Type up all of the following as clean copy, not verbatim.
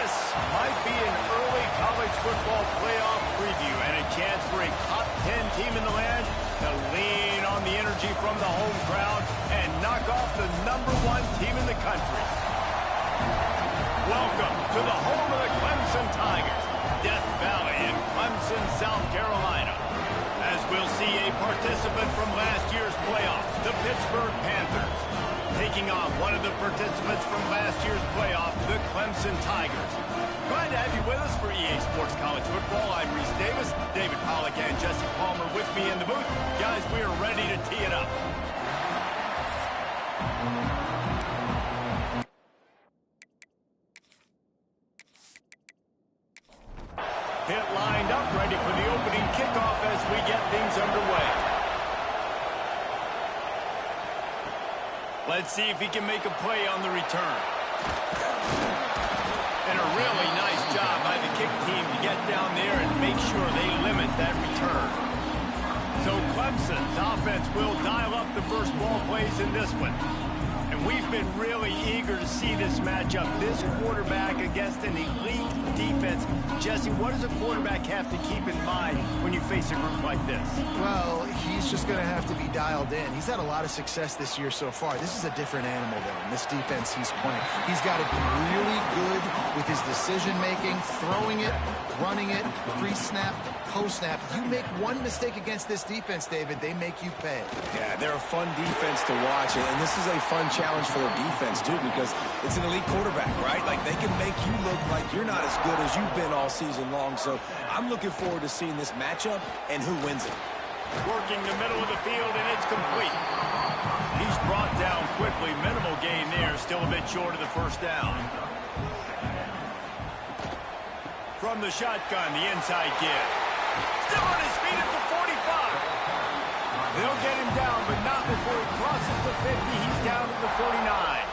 This might be an early college football playoff preview and a chance for a top 10 team in the land to lean on the energy from the home crowd and knock off the #1 team in the country. Welcome to the home of the Clemson Tigers, Death Valley in Clemson, South Carolina. As we'll see a participant from last year's playoff, the Pittsburgh Panthers, taking on one of the participants from last year's playoff, the Clemson Tigers. Glad to have you with us for EA Sports College Football. I'm Reese Davis, David Pollack and Jesse Palmer with me in the booth. Guys, we are ready to tee it up. Pitt lined up, ready for the opening kickoff as we get things underway. Let's see if he can make a play on the return. And a really nice job by the kick team to get down there and make sure they limit that return. So Clemson's offense will dial up the first ball plays in this one. And we've been really eager to see this matchup, this quarterback against an elite defense. Jesse, what does a quarterback have to keep in mind when you face a group like this? Well, he's just going to have to be dialed in. He's had a lot of success this year so far. This is a different animal, though, in this defense he's playing. He's got to be really good with his decision-making, throwing it, running it, pre-snap, post-snap. You make one mistake against this defense, David, they make you pay. Yeah, they're a fun defense to watch, and this is a fun challenge for their defense, too, because it's an elite quarterback, right? Like, they can make you look like you're not as good as you've been all season long, so I'm looking forward to seeing this matchup and who wins it. Working the middle of the field, and it's complete. He's brought down quickly. Minimal gain there, still a bit short of the first down. From the shotgun, the inside give. Still on his feet at the 45. They'll get him down, but not before he crosses the 50. He's down at the 49.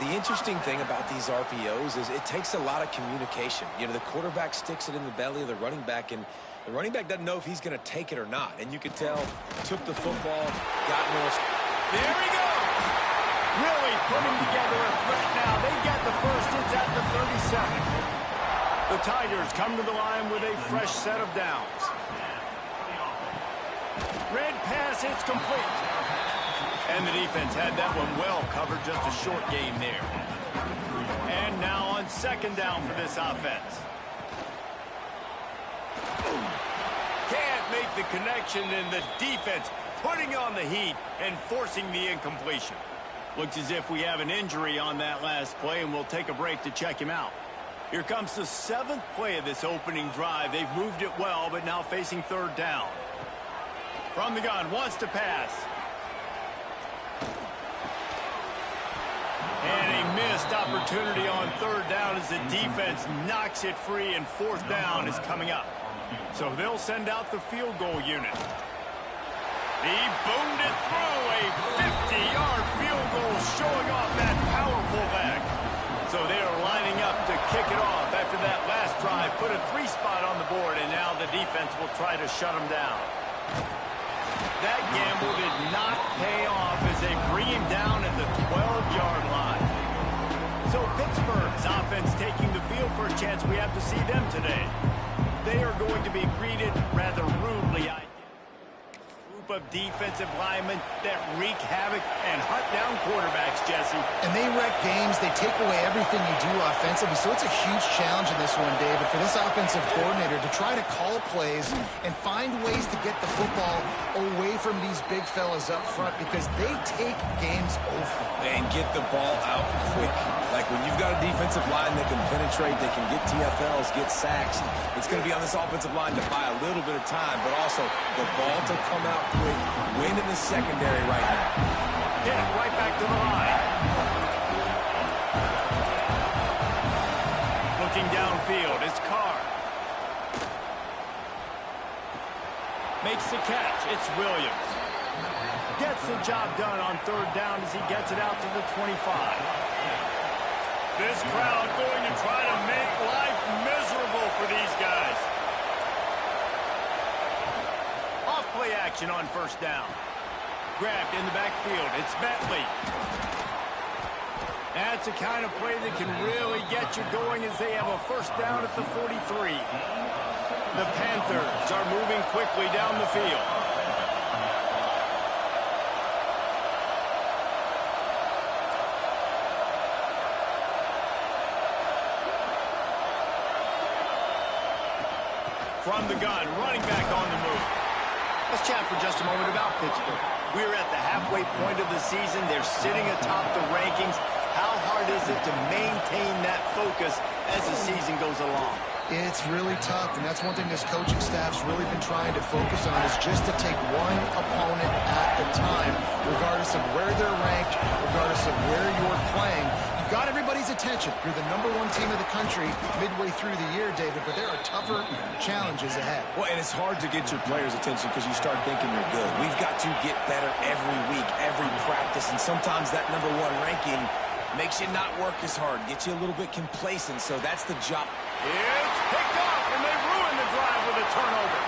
The interesting thing about these RPOs is it takes a lot of communication. You know, the quarterback sticks it in the belly of the running back, and the running back doesn't know if he's going to take it or not. And you could tell, took the football, got more. There he goes. Really putting together a threat now. They get the first. It's at the 37. The Tigers come to the line with a fresh set of downs. Red pass, it's complete. And the defense had that one well covered, just a short gain there. And now on second down for this offense. Can't make the connection, and the defense putting on the heat and forcing the incompletion. Looks as if we have an injury on that last play, and we'll take a break to check him out. Here comes the 7th play of this opening drive. They've moved it well, but now facing third down. From the gun, wants to pass. And a missed opportunity on third down as the defense knocks it free, and fourth down is coming up. So they'll send out the field goal unit. He boomed it through, a 50-yard field goal showing off that powerful leg. So they are lining up to kick it off after that last drive. Put a 3-spot on the board, and now the defense will try to shut them down. That gamble did not pay off as they bring him down at the 12-yard line. So Pittsburgh's offense taking the field for a chance. We have to see them today. They are going to be greeted rather rudely, I think. Of defensive linemen that wreak havoc and hunt down quarterbacks, Jesse. And they wreck games. They take away everything you do offensively. So it's a huge challenge in this one, David, for this offensive coordinator to try to call plays and find ways to get the football away from these big fellas up front, because they take games over. And get the ball out quick. Like when you've got a defensive line that can penetrate, they can get TFLs, get sacks, it's going to be on this offensive line to buy a little bit of time, but also the ball to come out quick, win in the secondary right now. Hit it right back to the line. Looking downfield, it's Carr. Makes the catch, it's Williams. Gets the job done on third down as he gets it out to the 25. This crowd going to try to make life miserable for these guys. Off-play action on first down. Grabbed in the backfield. It's Bentley. That's the kind of play that can really get you going as they have a first down at the 43. The Panthers are moving quickly down the field. From the gun, running back on the move. Let's chat for just a moment about Pittsburgh. We're at the halfway point of the season. They're sitting atop the rankings. How hard is it to maintain that focus as the season goes along? It's really tough, and that's one thing this coaching staff's really been trying to focus on, is just to take one opponent at a time, regardless of where they're ranked, regardless of where you're playing. You've got everybody's attention. You're the #1 team of the country midway through the year, David, but there are tougher challenges ahead. Well, and it's hard to get your players' attention because you start thinking you're good. We've got to get better every week, every practice, and sometimes that #1 ranking makes you not work as hard, gets you a little bit complacent, so that's the job. It's picked off, and they ruin the drive with a turnover.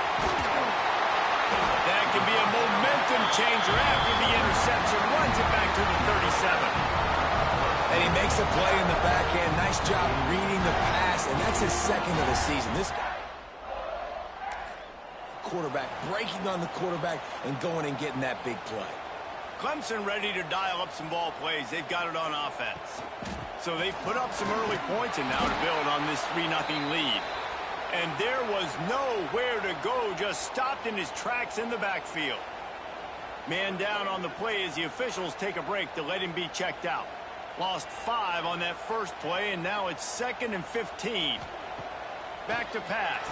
That can be a momentum changer after the interception. Runs it back to the 37. And he makes a play in the back end. Nice job reading the pass, and that's his second of the season. This guy, quarterback, breaking on the quarterback and going and getting that big play. Clemson ready to dial up some ball plays. They've got it on offense. So they've put up some early points, and now to build on this 3-0 lead. And there was nowhere to go, just stopped in his tracks in the backfield. Man down on the play as the officials take a break to let him be checked out. Lost 5 on that first play, and now it's 2nd and 15. Back to pass.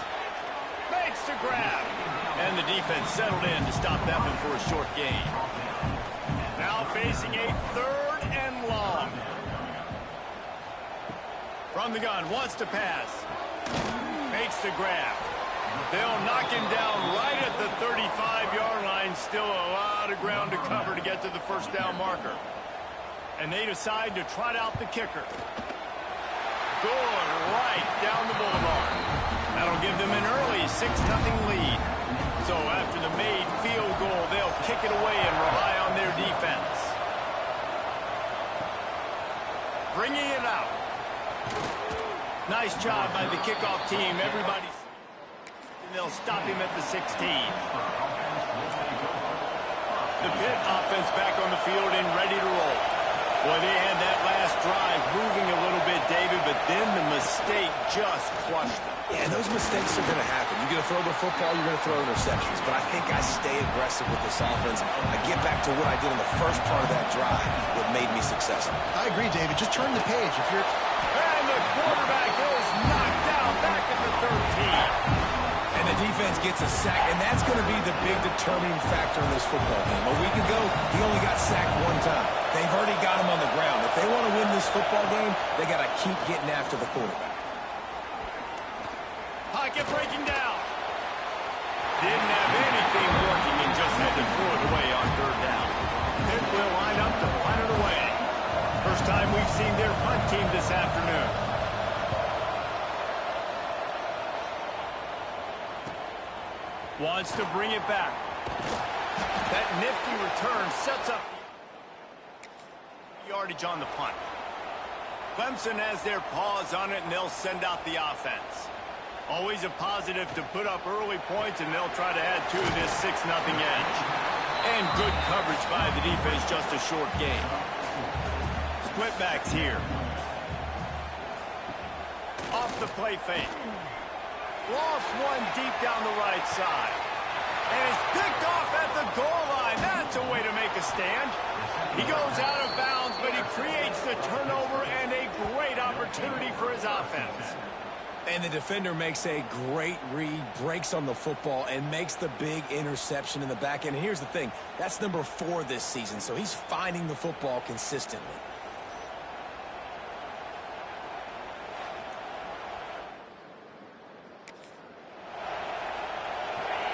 Makes the grab. And the defense settled in to stop that one for a short gain. Now facing a 3rd and long. From the gun, wants to pass. Makes the grab. They'll knock him down right at the 35-yard line. Still a lot of ground to cover to get to the first down marker. And they decide to trot out the kicker. Going right down the boulevard. That'll give them an early 6-0 lead. So after the made field goal, they'll kick it away and rely on their defense. Bringing it out. Nice job by the kickoff team. Everybody's... And they'll stop him at the 16. The Pitt offense back on the field and ready to roll. Boy, they had that last drive moving a little bit, David, but then the mistake just crushed them. Yeah, those mistakes are going to happen. You're going to throw the football, you're going to throw interceptions. But I think I stay aggressive with this offense. I get back to what I did in the first part of that drive that made me successful. I agree, David. Just turn the page. If you're... And the quarterback is knocked down back at the 13. And the defense gets a sack, and that's going to be the big determining factor in this football game. A week ago, he only got sacked 1 time. They've already got him on the ground. If they want to win this football game, they got to keep getting after the quarterback. Pocket breaking down. Didn't have anything working and just had to throw it away on 3rd down. Pitt will line up to punt it away. First time we've seen their punt team this afternoon. Wants to bring it back. That nifty return sets up yardage on the punt. Clemson has their paws on it, and they'll send out the offense. Always a positive to put up early points, and they'll try to add to this 6-0 edge. And good coverage by the defense, just a short gain. Split backs here. Off the play fake. Lost one deep down the right side. And it's picked off at the goal line. That's a way to make a stand. He goes out of bounds, but he creates the turnover and a great opportunity for his offense. And the defender makes a great read, breaks on the football, and makes the big interception in the back end. And here's the thing, that's number 4 this season, so he's finding the football consistently.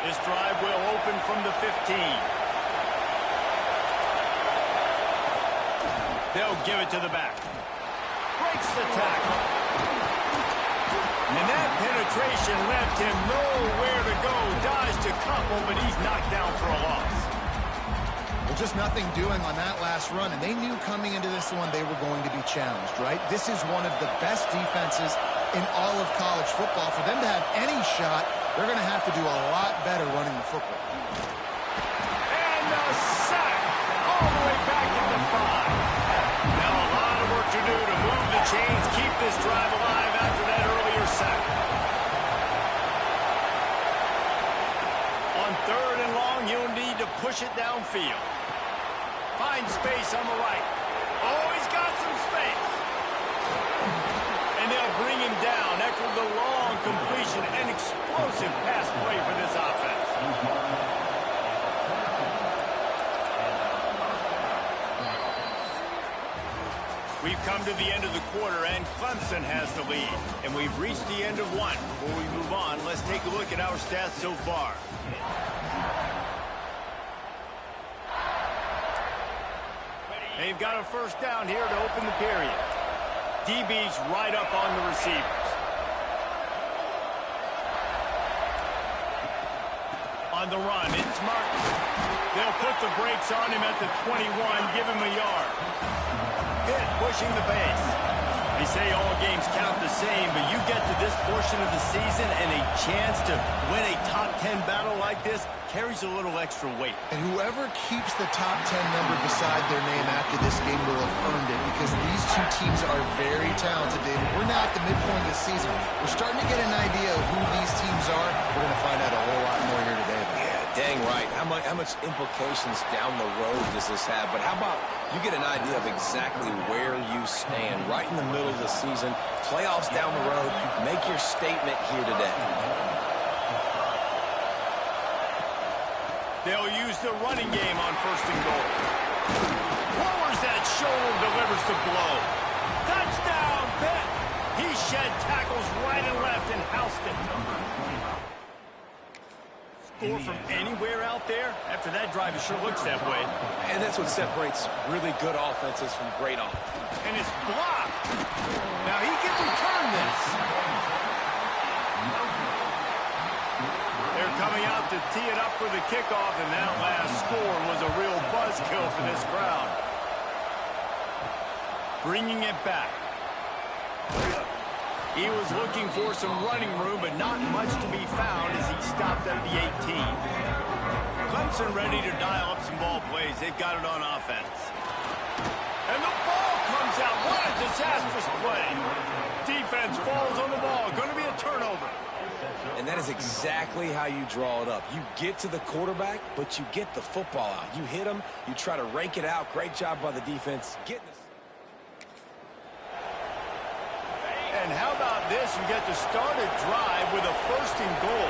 This drive will open from the 15. They'll give it to the back. Breaks the tackle. And that penetration left him nowhere to go. Dodged a couple, but he's knocked down for a loss. Well, just nothing doing on that last run, and they knew coming into this one they were going to be challenged, right? This is one of the best defenses in all of college football. For them to have any shot, they're going to have to do a lot better running the football. And the sack all the way back into 5. Now a lot of work to do to move the chains, keep this drive alive after that earlier sack. On 3rd and long, he'll need to push it downfield. Find space on the right. Oh, he's got some space. And they'll bring him down after the long completion. An explosive pass play for this offense. We've come to the end of the quarter, and Clemson has the lead. And we've reached the end of one. Before we move on, let's take a look at our stats so far. They've got a first down here to open the period. DB's right up on the receivers. On the run, it's Martin. They'll put the brakes on him at the 21, give him a yard. Pitt pushing the base. They say all games count the same, but you get to this portion of the season and a chance to win a top 10 battle like this carries a little extra weight. And whoever keeps the top 10 number beside their name after this game will have earned it, because these two teams are very talented, David. We're now at the midpoint of the season. We're starting to get an idea of who these teams are. We're going to find out a whole lot more here today. Dang right. How much implications down the road does this have? But how about you get an idea of exactly where you stand right in the middle of the season, playoffs down the road, make your statement here today. They'll use the running game on 1st and goal. Lowers that shoulder, delivers the blow. Touchdown, Pitt! He shed tackles right and left and housed it. Score from anywhere out there? After that drive, it sure looks that way. And that's what separates really good offenses from great offenses. And it's blocked. Now he can return this. They're coming out to tee it up for the kickoff, and that last score was a real buzzkill for this crowd. Bringing it back. He was looking for some running room, but not much to be found as he stopped at the 18. Clemson ready to dial up some ball plays. They've got it on offense. And the ball comes out. What a disastrous play. Defense falls on the ball. Going to be a turnover. And that is exactly how you draw it up. You get to the quarterback, but you get the football out. You hit him. You try to rake it out. Great job by the defense. And how about this? You get to start a drive with a 1st and goal.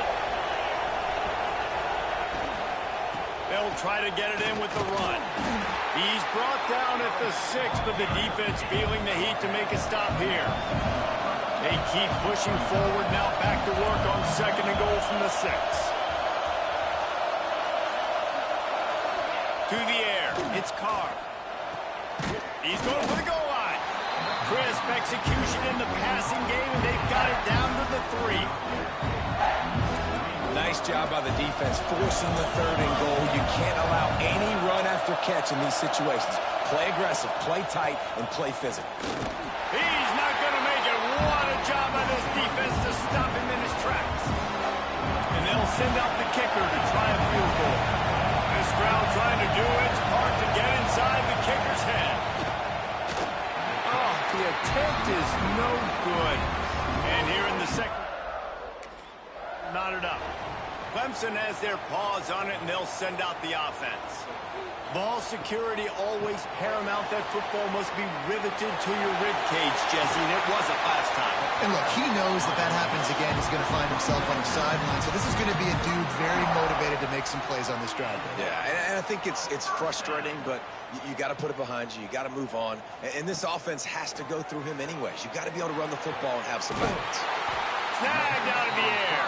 They'll try to get it in with the run. He's brought down at the 6, but the defense feeling the heat to make a stop here. They keep pushing forward, now back to work on 2nd and goal from the 6. To the air, it's Carr. He's going for the goal line. Crisp execution in the passing game, and they've got it down to the 3. Nice job by the defense, forcing the 3rd and goal. You can't allow any run after catch in these situations. Play aggressive, play tight, and play physical. He's not going to make it. What a job by this defense to stop him in his tracks. And they'll send out the kicker to try a field goal. This crowd trying to do its part to get inside the kicker's head. Oh, the attempt is no good. And here in the second, knotted up. Clemson has their paws on it, and they'll send out the offense. Ball security always paramount. That football must be riveted to your rib cage, Jesse, and it wasn't last time. And look, he knows that happens again. He's going to find himself on the sideline. So this is going to be a dude very motivated to make some plays on this drive. Yeah, and I think it's frustrating, but you got to put it behind you. You got to move on. And this offense has to go through him anyways. You got to be able to run the football and have some balance. Snagged out of the air.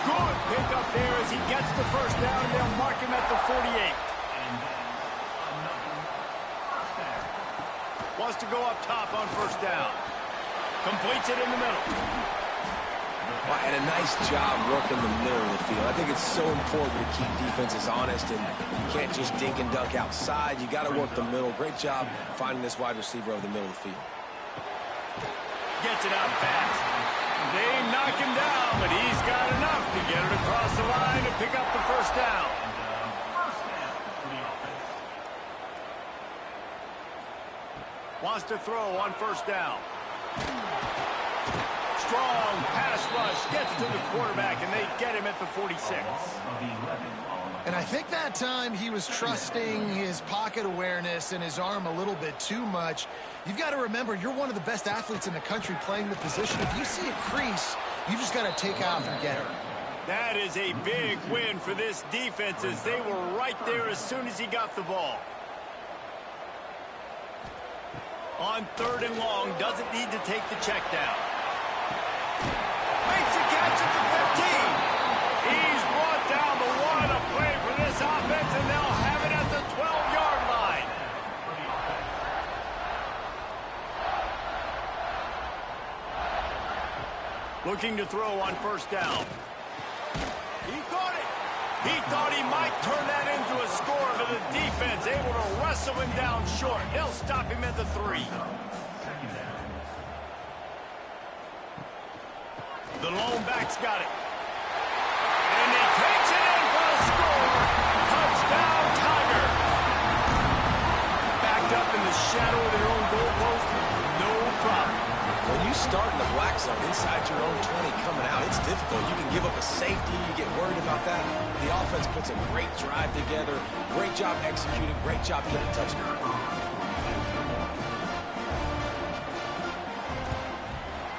Good pick up there as he gets the 1st down, and they'll mark him at the 48. Wants to go up top on 1st down. Completes it in the middle. And a nice job working the middle of the field. I think it's so important to keep defenses honest, and you can't just dink and dunk outside. You got to work the middle. Great job finding this wide receiver over the middle of the field. Gets it out fast. They knock him down, but he's got enough to get it across the line and pick up the first down. Wants to throw on first down. Strong pass rush gets to the quarterback, and they get him at the 46. And I think that time he was trusting his pocket awareness and his arm a little bit too much. You've got to remember, you're one of the best athletes in the country playing the position. If you see a crease, you just got to take off and get it. That is a big win for this defense, as they were right there as soon as he got the ball. On 3rd and long, doesn't need to take the check down. Makes a catch at the 15. He's brought down the one. A play for this offense, and they'll have it at the 12-yard line. Looking to throw on first down. He caught it. He thought he might turn that into a score, but the defense able to wrestle him down short. They'll stop him at the 3. The lone back's got it. And he takes it in for a score. Touchdown, Tiger. Backed up in the shadow of their own goalpost. No problem. When you start in the black zone inside your own 20 coming out, it's difficult. You can give up a safety. You get worried about that. The offense puts a great drive together. Great job executing. Great job getting a touchdown.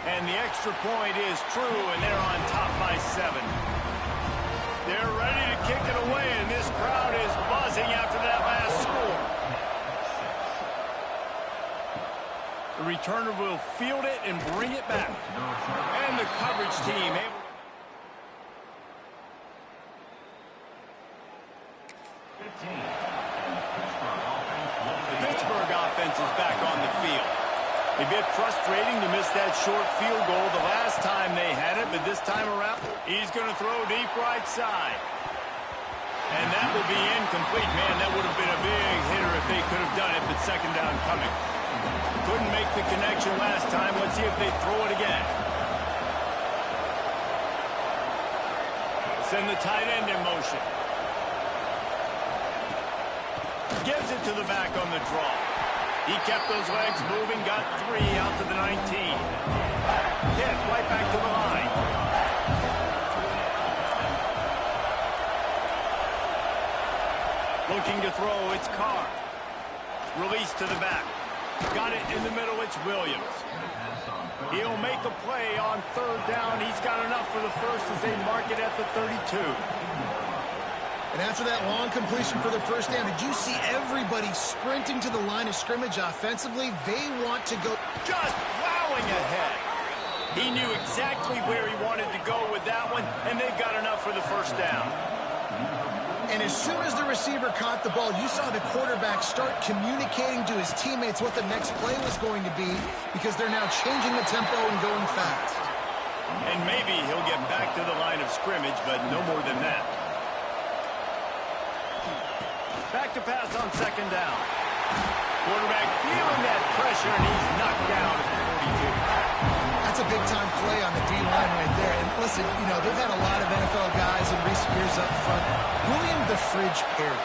And the extra point is true, and they're on top by 7. They're ready to kick it away, and this crowd is buzzing after that last score. The returner will field it and bring it back. And the coverage team able to... The Pittsburgh offense is back on the field. A bit frustrating to miss that short field goal the last time they had it, but this time around, he's going to throw deep right side. And that will be incomplete. Man, that would have been a big hitter if they could have done it, but second down coming. Couldn't make the connection last time. Let's see if they throw it again. Send the tight end in motion. Gives it to the back on the draw. He kept those legs moving, got 3 out to the 19. Hit right back to the line. Looking to throw, it's Carr. Release to the back. Got it in the middle, it's Williams. He'll make a play on 3rd down. He's got enough for the first as they mark it at the 32. And after that long completion for the first down, did you see everybody sprinting to the line of scrimmage offensively? They want to go. Just plowing ahead. He knew exactly where he wanted to go with that one, and they've got enough for the first down. And as soon as the receiver caught the ball, you saw the quarterback start communicating to his teammates what the next play was going to be, because they're now changing the tempo and going fast. And maybe he'll get back to the line of scrimmage, but no more than that. Back to pass on 2nd down. Quarterback feeling that pressure, and he's knocked down at the 42. That's a big-time play on the D-line right there. And listen, you know, they've had a lot of NFL guys in recent years up front. William the Fridge Perry,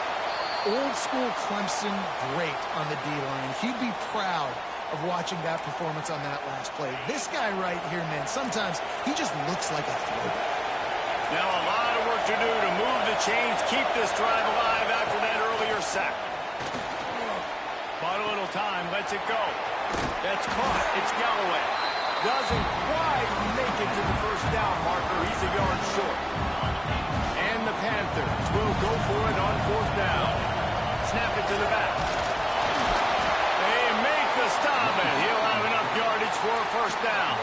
old-school Clemson, great on the D-line. He'd be proud of watching that performance on that last play. This guy right here, man, sometimes he just looks like a throwback. Now a lot of work to do to move the chains, keep this drive alive after that earlier sack. Bought a little time, lets it go. That's caught. It's Galloway. Doesn't quite make it to the first down marker. He's a yard short. And the Panthers will go for it on 4th down. Snap it to the back. They make the stop, and he'll have enough yardage for a first down.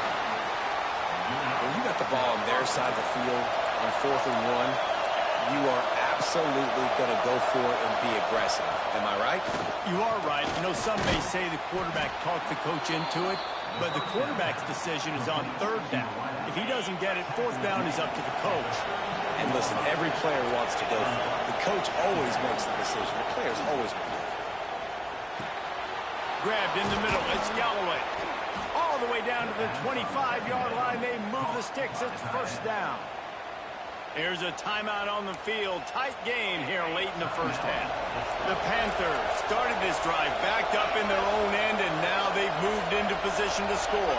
When you got the ball on their side of the field on 4th and 1, you are absolutely going to go for it and be aggressive. Am I right? You are right. You know, some may say the quarterback talked the coach into it. But the quarterback's decision is on third down. If he doesn't get it, fourth down is up to the coach. And listen, every player wants to go for it. The coach always makes the decision. The players always make it. Grabbed in the middle. It's Galloway. All the way down to the 25-yard line. They move the sticks. It's first down. Here's a timeout on the field. Tight game here late in the first half. The Panthers started this drive backed up in their own end, and now they've moved into position to score.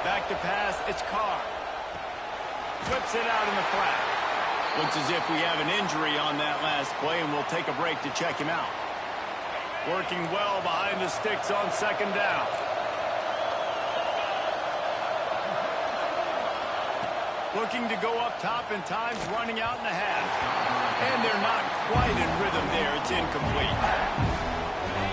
Back to pass. It's Carr. Flips it out in the flat. Looks as if we have an injury on that last play, and we'll take a break to check him out. Working well behind the sticks on second down. Looking to go up top, and time's running out in the half. And they're not quite in rhythm there. It's incomplete.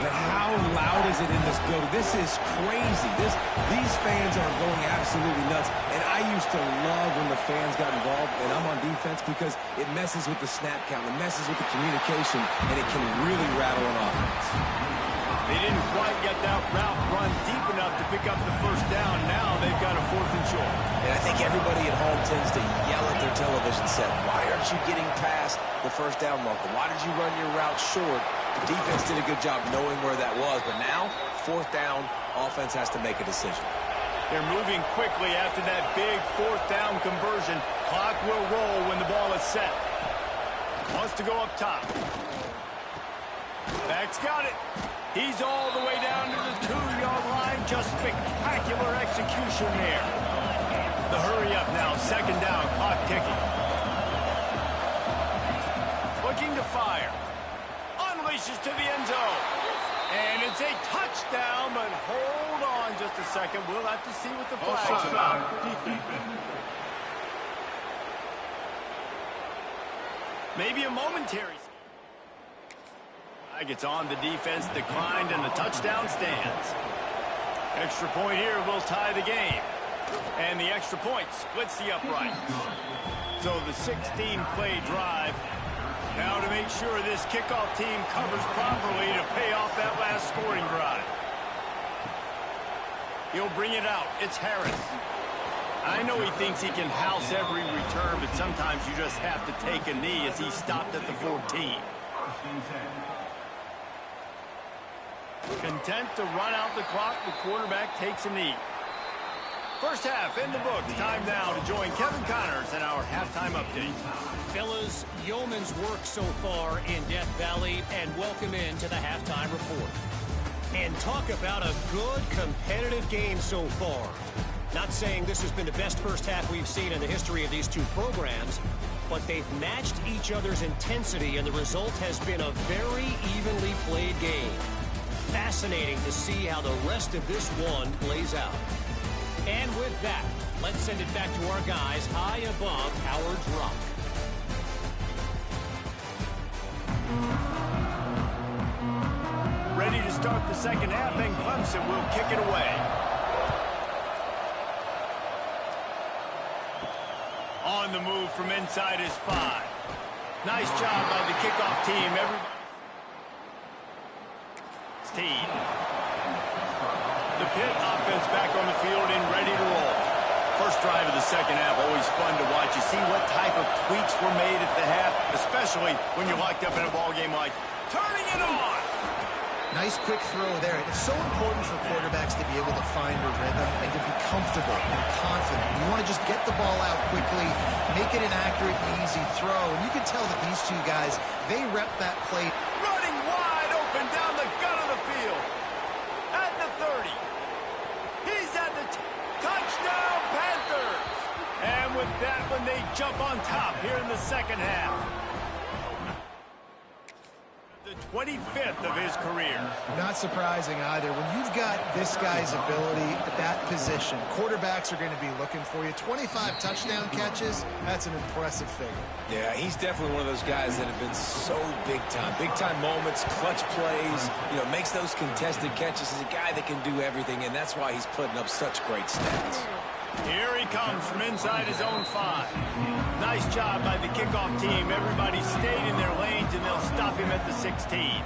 But how loud is it in this building? This is crazy. These fans are going absolutely nuts. And I used to love when the fans got involved, and I'm on defense, because it messes with the snap count. It messes with the communication, and it can really rattle an offense. They didn't quite get that route run deep enough to pick up the first down. Now they've got a 4th and short. And I think everybody at home tends to yell at their television set, why aren't you getting past the first down marker? Why did you run your route short? The defense did a good job knowing where that was, but now, 4th down, offense has to make a decision. They're moving quickly after that big 4th down conversion. Clock will roll when the ball is set. Wants to go up top. Back's got it. He's all the way down to the 2-yard line. Just spectacular execution there. The hurry up now. Second down. Clock ticking. Looking to fire. Unleashes to the end zone. And it's a touchdown, but hold on just a second. We'll have to see what the flag's about. Maybe a momentary. Gets on, the defense declined, and the touchdown stands. Extra point here will tie the game. And the extra point splits the uprights. So the 16-play drive. Now to make sure this kickoff team covers properly to pay off that last scoring drive. He'll bring it out. It's Harris. I know he thinks he can house every return, but sometimes you just have to take a knee as he stopped at the 14. Content to run out the clock, the quarterback takes a knee. First half in the books. Time now to join Kevin Connors in our halftime update. Fellas, yeoman's work so far in Death Valley, and welcome into the halftime report. And talk about a good competitive game so far. Not saying this has been the best first half we've seen in the history of these two programs, but they've matched each other's intensity, and the result has been a very evenly played game. Fascinating to see how the rest of this one plays out. And with that, let's send it back to our guys high above Howard's Rock. Ready to start the second half, and Clemson will kick it away. On the move from inside his 5. Nice job by the kickoff team. Everybody. The PITT offense back on the field and ready to roll. First drive of the second half, always fun to watch. You see what type of tweaks were made at the half, especially when you're locked up in a ball game like turning it on. Nice quick throw there. It's so important for quarterbacks to be able to find a rhythm and to be comfortable and confident. You want to just get the ball out quickly, make it an accurate and easy throw. And you can tell that these two guys, they rep that play. Running wide open down the gut of the field. At the 30. He's at the touchdown, Panthers. And with that one, they jump on top here in the second half. The 25th of his career. Not surprising either. When you've got this guy's ability at that position, quarterbacks are going to be looking for you. 25 touchdown catches, that's an impressive figure. Yeah, he's definitely one of those guys that have been so big time. Big time moments, clutch plays, makes those contested catches. He's a guy that can do everything, and that's why he's putting up such great stats. Here he comes from inside his own 5. Nice job by the kickoff team. Everybody stayed in their lanes, and they'll stop him at the 16.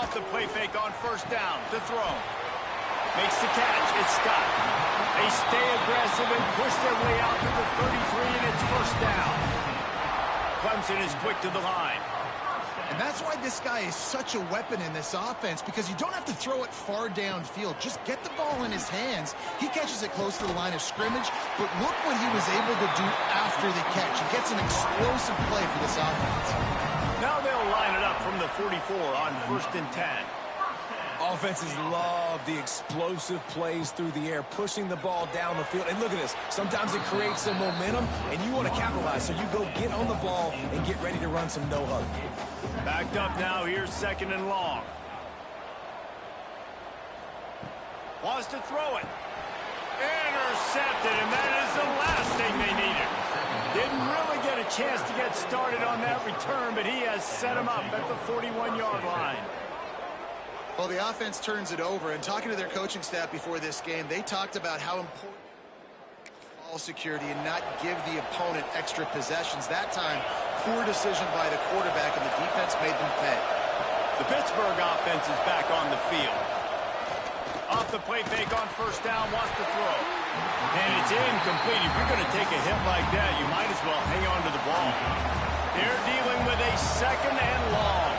Off the play fake on first down. To throw. Makes the catch. It's Scott. They stay aggressive and push their way out to the 33, and it's first down. Clemson is quick to the line. And that's why this guy is such a weapon in this offense, because you don't have to throw it far downfield. Just get the ball in his hands. He catches it close to the line of scrimmage, but look what he was able to do after the catch. He gets an explosive play for this offense. Now they'll line it up from the 44 on 1st and 10. Offenses love the explosive plays through the air, pushing the ball down the field. And look at this. Sometimes it creates some momentum, and you want to capitalize. So you go get on the ball and get ready to run some no-hug. Backed up now. Here's 2nd and long. Wants to throw it. Intercepted, and that is the last thing they needed. Didn't really get a chance to get started on that return, but he has set him up at the 41-yard line. Well, the offense turns it over, and talking to their coaching staff before this game, they talked about how important ball security and not give the opponent extra possessions. That time, poor decision by the quarterback, and the defense made them pay. The Pittsburgh offense is back on the field. Off the play fake on first down, wants to throw. And it's incomplete. If you're going to take a hit like that, you might as well hang on to the ball. They're dealing with a 2nd and long.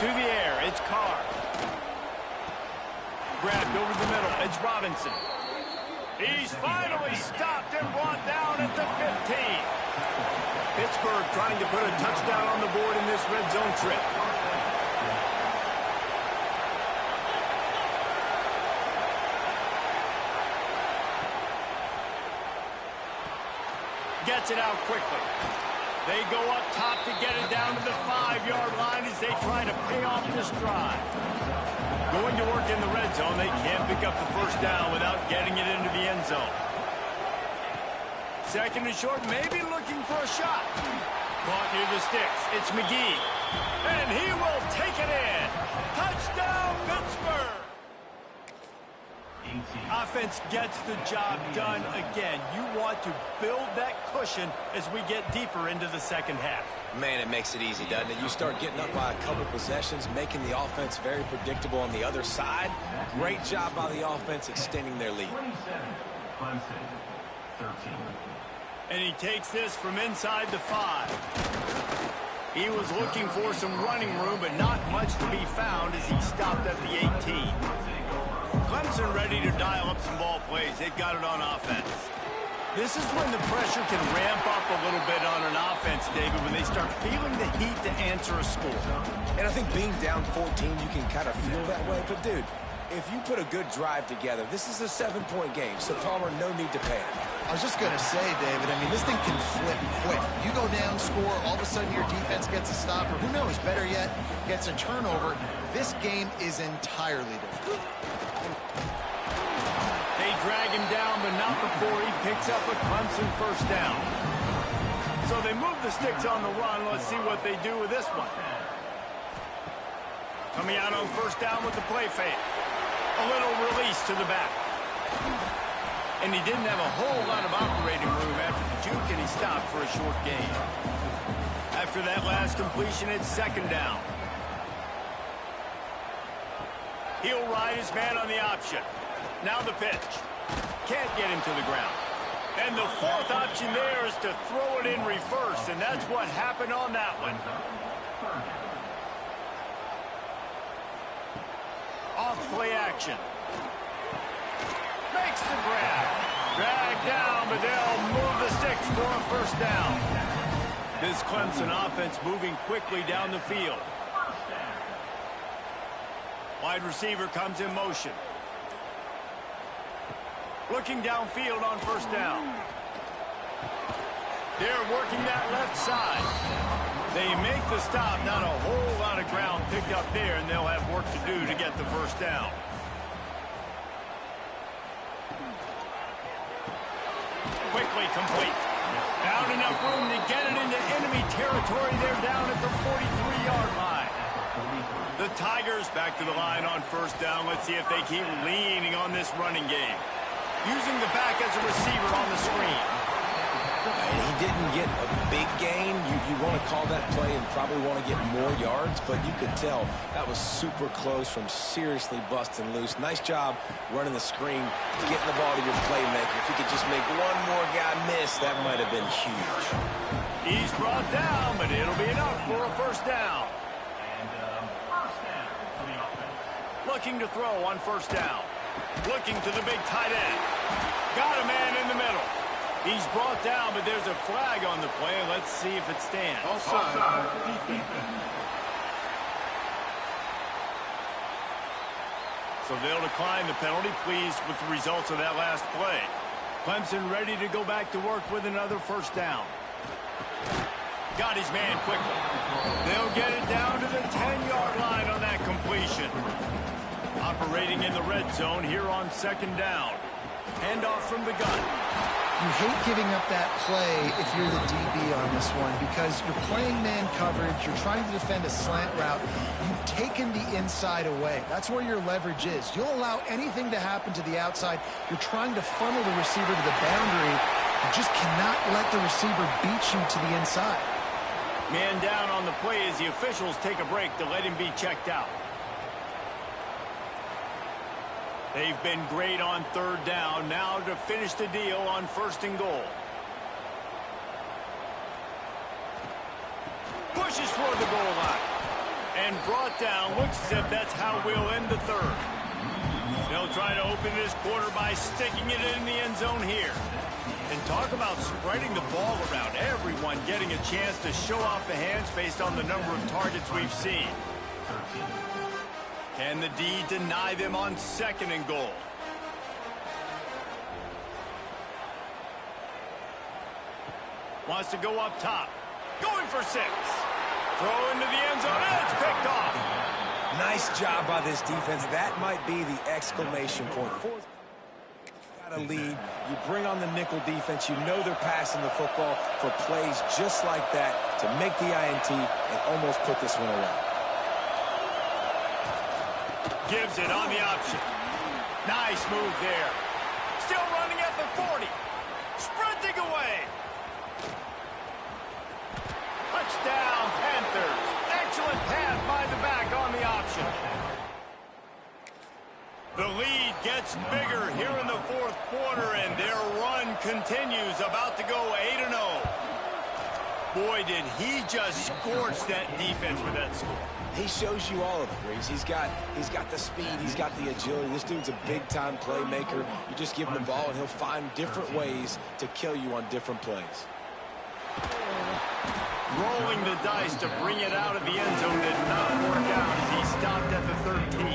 To the air, it's Carr. Grabbed over the middle, it's Robinson. He's finally stopped and brought down at the 15. Pittsburgh trying to put a touchdown on the board in this red zone trip. Gets it out quickly. They go up top to get it down to the 5-yard line as they try to pay off this drive. Going to work in the red zone, they can't pick up the first down without getting it into the end zone. 2nd and short, maybe looking for a shot. Caught near the sticks. It's McGee. And he will take it in. Touchdown, Pittsburgh! Offense gets the job done again. You want to build that cushion as we get deeper into the 2nd half. Man, it makes it easy, doesn't it? You start getting up by a couple possessions, making the offense very predictable on the other side. Great job by the offense extending their lead. And he takes this from inside the 5. He was looking for some running room, but not much to be found as he stopped at the 18. Clemson ready to dial up some ball plays. They've got it on offense. This is when the pressure can ramp up a little bit on an offense, David, when they start feeling the heat to answer a score. And I think being down 14, you can kind of feel that way. But, dude, if you put a good drive together, this is a 7-point game. So, Palmer, no need to panic. I was just going to say, David, I mean, this thing can flip quick. You go down, score, all of a sudden your defense gets a stop, or who knows, better yet, gets a turnover. This game is entirely different. They drag him down, but not before he picks up a Clemson first down. So they move the sticks on the run. Let's see what they do with this one. Coming out on first down with the play fake. A little release to the back. And he didn't have a whole lot of operating room after the juke, and he stopped for a short gain. After that last completion, it's 2nd down. He'll ride his man on the option. Now the pitch. Can't get him to the ground. And the 4th option there is to throw it in reverse, and that's what happened on that one. Off play action. Makes the grab. Dragged down, but they'll move the sticks for a first down. This Clemson offense moving quickly down the field. Wide receiver comes in motion. Looking downfield on first down. They're working that left side. They make the stop. Not a whole lot of ground picked up there, and they'll have work to do to get the first down. Quickly complete. Found enough room to get it into enemy territory. They're down at the 43-yard line. The Tigers back to the line on first down. Let's see if they keep leaning on this running game. Using the back as a receiver on the screen. And he didn't get a big gain. You want to call that play and probably want to get more yards, but you could tell that was super close from seriously busting loose. Nice job running the screen, getting the ball to your playmaker. If you could just make one more guy miss, that might have been huge. He's brought down, but it'll be enough for a first down. Looking to throw on first down. Looking to the big tight end. Got a man in the middle. He's brought down, but there's a flag on the play. Let's see if it stands. Offside. So they'll decline the penalty, pleased with the results of that last play. Clemson ready to go back to work with another first down. Got his man quickly. They'll get it down to the 10-yard line on that completion. Operating in the red zone here on second down. Handoff from the gun. You hate giving up that play if you're the DB on this one because you're playing man coverage, you're trying to defend a slant route, you've taken the inside away. That's where your leverage is. You'll allow anything to happen to the outside. You're trying to funnel the receiver to the boundary. You just cannot let the receiver beat you to the inside. Man down on the play as the officials take a break to let him be checked out. They've been great on third down. Now to finish the deal on first and goal. Pushes toward the goal line. And brought down. Looks as if that's how we'll end the third. They'll try to open this quarter by sticking it in the end zone here. And talk about spreading the ball around. Everyone getting a chance to show off the hands based on the number of targets we've seen. Can the D deny them on second and goal? Wants to go up top. Going for 6. Throw into the end zone, and it's picked off. Nice job by this defense. That might be the exclamation point. Got a lead. You bring on the nickel defense. You know they're passing the football for plays just like that to make the INT and almost put this one away. Gives it on the option. Nice move there. Still running at the 40. Sprinting away. Touchdown, Panthers. Excellent pass by the back on the option. The lead gets bigger here in the fourth quarter, and their run continues. About to go 8-0. Boy, did he just scorch that defense with that score. He shows you all of it, Reese. He's got the speed, he's got the agility. This dude's a big-time playmaker. You just give him the ball, and he'll find different ways to kill you on different plays. Rolling the dice to bring it out of the end zone did not work out as he stopped at the 13.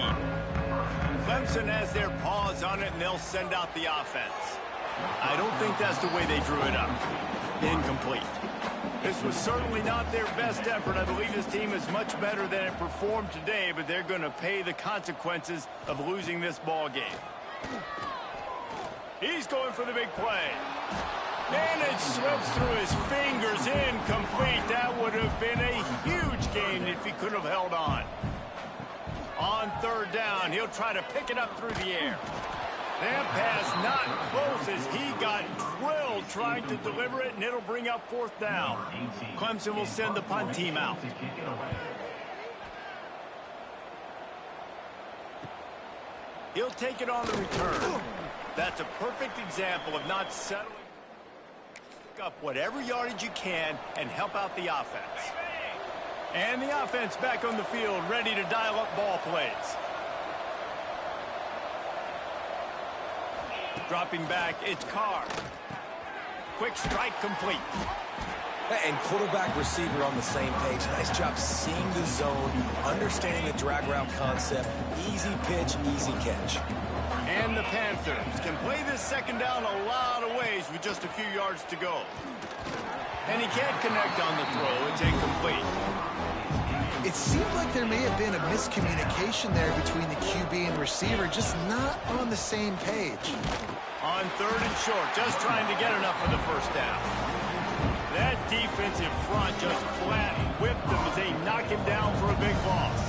Clemson has their paws on it, and they'll send out the offense. I don't think that's the way they drew it up. Incomplete. This was certainly not their best effort. I believe this team is much better than it performed today, but they're going to pay the consequences of losing this ball game. He's going for the big play. And it slips through his fingers, incomplete. That would have been a huge gain if he could have held on. On third down, he'll try to pick it up through the air. That pass not close as he got drilled trying to deliver it, and it'll bring up fourth down. Clemson will send the punt team out. He'll take it on the return. That's a perfect example of not settling. Pick up whatever yardage you can and help out the offense. And the offense back on the field, ready to dial up ball plays. Dropping back, it's Carr. Quick strike complete. And quarterback receiver on the same page. Nice job seeing the zone, understanding the drag route concept. Easy pitch, easy catch. And the Panthers can play this second down a lot of ways with just a few yards to go. And he can't connect on the throw. It's incomplete. It seemed like there may have been a miscommunication there between the QB and receiver, just not on the same page. On third and short, just trying to get enough for the first down. That defensive front just flat whipped them as they knock him down for a big loss.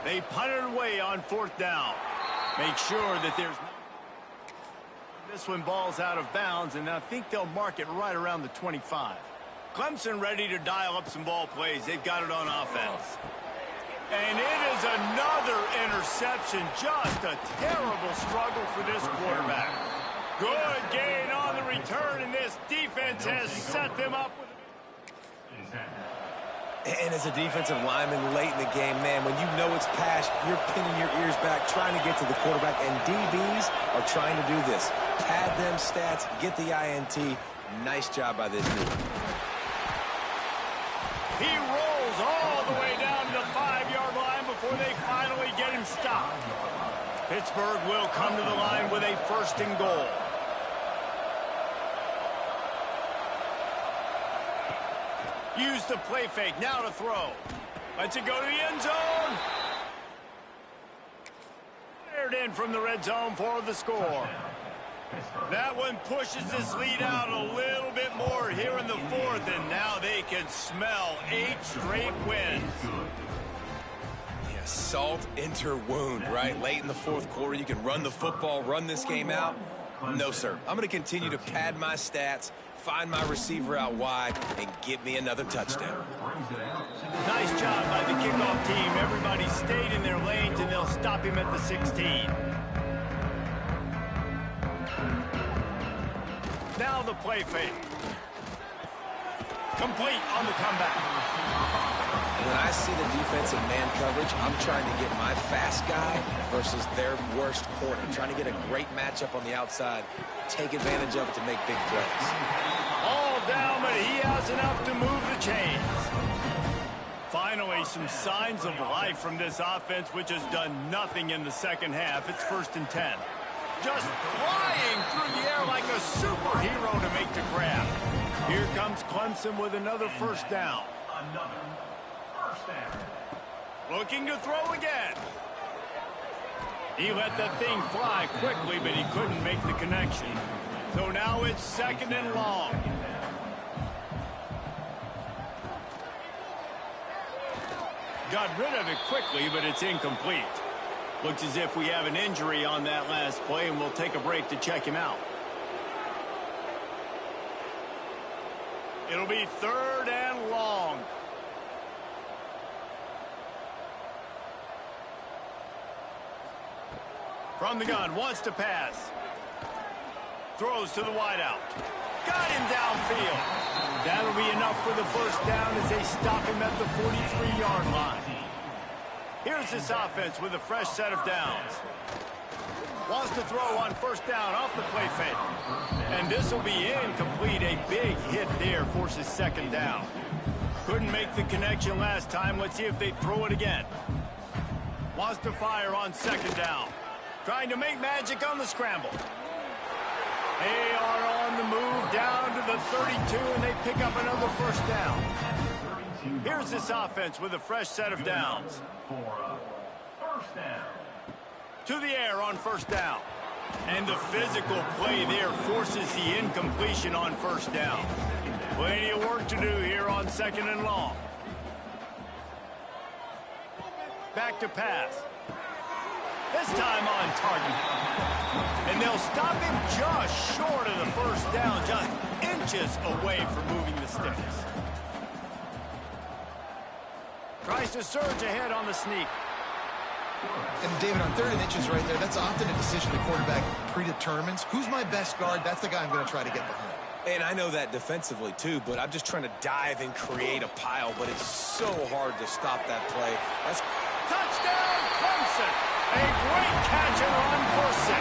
They punt it away on fourth down. Make sure that there's... This one ball's out of bounds, and I think they'll mark it right around the 25. Clemson ready to dial up some ball plays. They've got it on offense. And it is another interception. Just a terrible struggle for this quarterback. Good gain on the return, and this defense has set them up with. And as a defensive lineman late in the game, man, when you know it's pass, you're pinning your ears back, trying to get to the quarterback, and DBs are trying to do this. Pad them stats, get the INT. Nice job by this dude. He rolls all the way down to the 5-yard line before they finally get him stopped. Pittsburgh will come to the line with a 1st and goal. Use the play fake, now to throw. Lets it go to the end zone. Cleared in from the red zone for the score. That one pushes this lead out a little bit more here in the 4th, and now they can smell 8 straight wins. Yeah, salt enter wound, right? Late in the 4th quarter, you can run the football, run this game out. No, sir. I'm going to continue to pad my stats, find my receiver out wide, and get me another touchdown. Nice job by the kickoff team. Everybody stayed in their lanes, and they'll stop him at the 16. Now the play fake. Complete on the comeback. When I see the defensive man coverage, I'm trying to get my fast guy versus their worst corner. Trying to get a great matchup on the outside, take advantage of it to make big plays. All down, but he has enough to move the chains. Finally, some signs of life from this offense, which has done nothing in the second half. It's 1st and 10. Just flying through the air like a superhero to make the grab. Here comes Clemson with another 1st down. Looking to throw again. He let that thing fly quickly, but he couldn't make the connection. So now it's 2nd and long. Got rid of it quickly, but it's incomplete. Looks as if we have an injury on that last play, and we'll take a break to check him out. It'll be 3rd and long. From the gun, wants to pass. Throws to the wideout. Got him downfield. That'll be enough for the 1st down as they stop him at the 43-yard line. Here's this offense with a fresh set of downs. Wants to throw on 1st down off the play fake. And this will be incomplete. A big hit there forces 2nd down. Couldn't make the connection last time. Let's see if they throw it again. Wants to fire on 2nd down. Trying to make magic on the scramble. They are on the move down to the 32, and they pick up another 1st down. Here's this offense with a fresh set of downs. To the air on 1st down. And the physical play there forces the incompletion on 1st down. Plenty of work to do here on 2nd and long. Back to pass. This time on target. And they'll stop him just short of the 1st down, just inches away from moving the sticks. Tries to surge ahead on the sneak. And David, on 3rd and inches right there, that's often a decision the quarterback predetermines. Who's my best guard? That's the guy I'm going to try to get behind. And I know that defensively, too, but I'm just trying to dive and create a pile, but it's so hard to stop that play. That's touchdown, Clemson! A great catch and run for 6.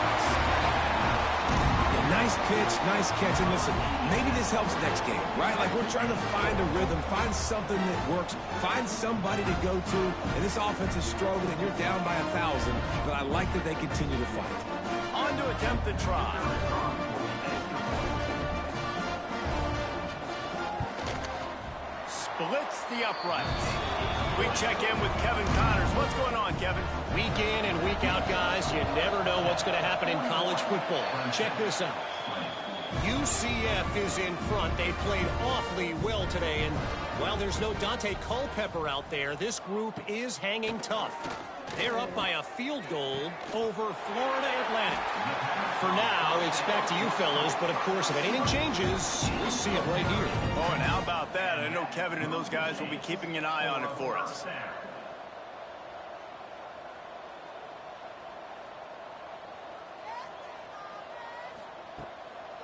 Yeah, nice pitch, nice catch. And listen, maybe this helps next game, right? Like we're trying to find a rhythm, find something that works, find somebody to go to. And this offense is struggling, and you're down by 1,000. But I like that they continue to fight. On to attempt the try. Splits the uprights. We check in with Kevin Connors. What's going on, Kevin? Week in and week out, guys, you never know what's going to happen in college football. Check this out. UCF is in front. They played awfully well today, and while there's no Dante Culpepper out there, this group is hanging tough. They're up by a field goal over Florida Atlantic. For now, it's back to you fellas, but of course, if anything changes, you'll see it right here. Oh, and how about that? I know Kevin and those guys will be keeping an eye on it for us.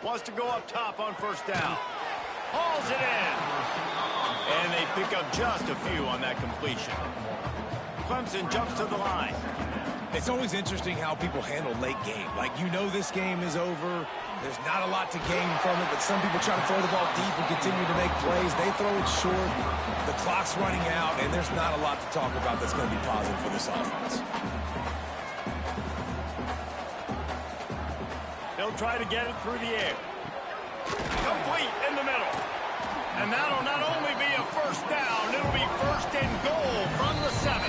Wants to go up top on first down. Hauls it in. And they pick up just a few on that completion. Clemson jumps to the line. It's always interesting how people handle late game. Like, you know this game is over. There's not a lot to gain from it, but some people try to throw the ball deep and continue to make plays. They throw it short. The clock's running out, and there's not a lot to talk about that's going to be positive for this offense. They'll try to get it through the air. Complete in the middle. And that'll not only be a first down, it'll be first and goal from the 7.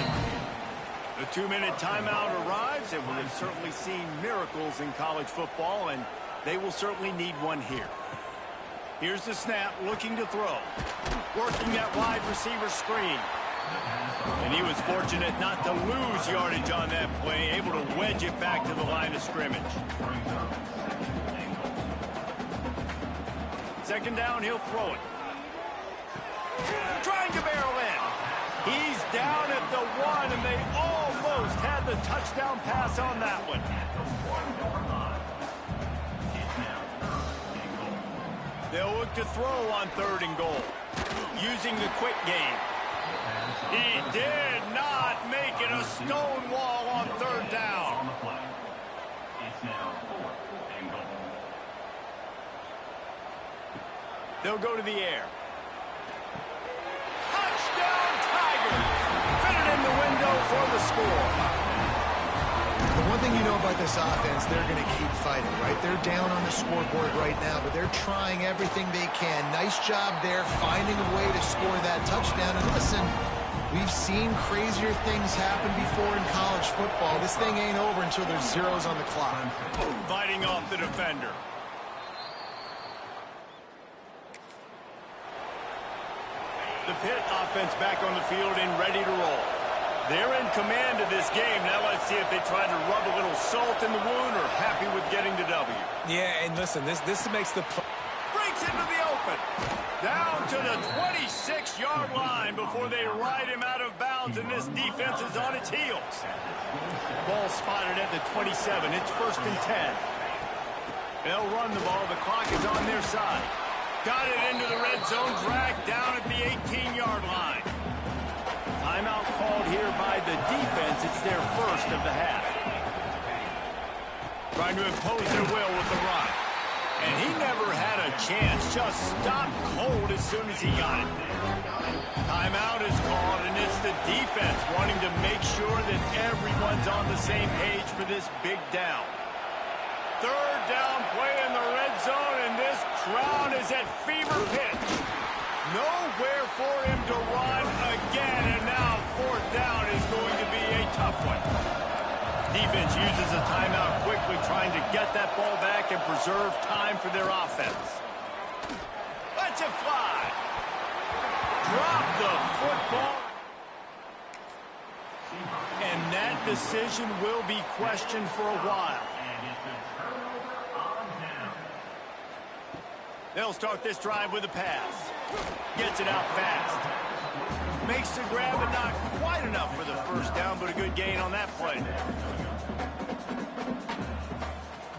The 2-minute timeout arrives, and we have certainly seen miracles in college football, and they will certainly need one here. Here's the snap, looking to throw. Working that wide receiver screen. And he was fortunate not to lose yardage on that play, able to wedge it back to the line of scrimmage. Second down, he'll throw it. Trying to barrel in. He's down at the 1, and they almost had the touchdown pass on that one. They'll look to throw on 3rd and goal, using the quick game. He did not make it a stone wall on 3rd down. They'll go to the air. Touchdown, Tigers! Fit it in the window for the score. The one thing you know about this offense, they're going to keep fighting, right? They're down on the scoreboard right now, but they're trying everything they can. Nice job there, finding a way to score that touchdown. And listen, we've seen crazier things happen before in college football. This thing ain't over until there's zeros on the clock. Fighting off the defender. The Pitt offense back on the field and ready to roll. They're in command of this game. Now let's see if they try to rub a little salt in the wound or happy with getting the W. Yeah, and listen, this makes the... Breaks into the open. Down to the 26-yard line before they ride him out of bounds, and this defense is on its heels. Ball spotted at the 27. It's 1st and 10. They'll run the ball. The clock is on their side. Got it into the red zone, dragged down at the 18-yard line. Timeout called here by the defense. It's their first of the half. Trying to impose their will with the run. And he never had a chance. Just stopped cold as soon as he got it. Timeout is called, and it's the defense wanting to make sure that everyone's on the same page for this big down. 3rd down play in the red zone, and this crowd is at fever pitch. Nowhere for him to run again, and now 4th down is going to be a tough one. Defense uses a timeout quickly, trying to get that ball back and preserve time for their offense. Let's it fly. Drop the football. And that decision will be questioned for a while. They'll start this drive with a pass. Gets it out fast. Makes the grab, but not quite enough for the first down, but a good gain on that play.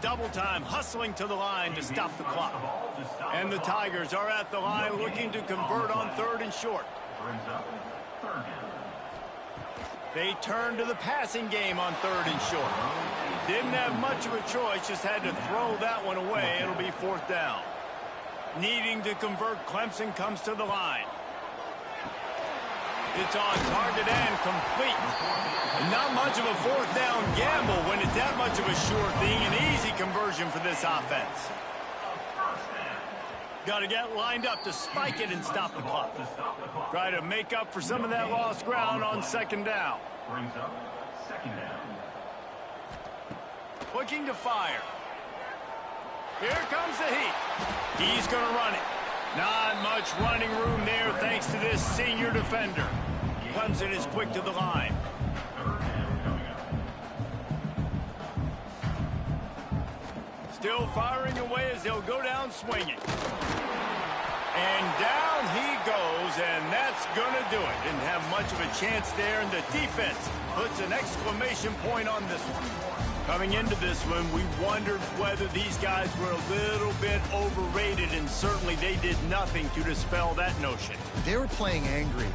Double time, hustling to the line to stop the clock. And the Tigers are at the line looking to convert on 3rd and short. They turn to the passing game on 3rd and short. Didn't have much of a choice, just had to throw that one away. It'll be 4th down. Needing to convert, Clemson comes to the line. It's on target and complete. And not much of a 4th down gamble when it's that much of a sure thing. An easy conversion for this offense. Got to get lined up to spike it and stop the clock. Try to make up for some of that lost ground on 2nd down. Looking to fire. Here comes the heat. He's going to run it. Not much running room there thanks to this senior defender. Clemson is quick to the line. Still firing away as they'll go down swinging. And down he goes, and that's going to do it. Didn't have much of a chance there, and the defense puts an exclamation point on this one. Coming into this one, we wondered whether these guys were a little bit overrated, and certainly they did nothing to dispel that notion. They were playing angry.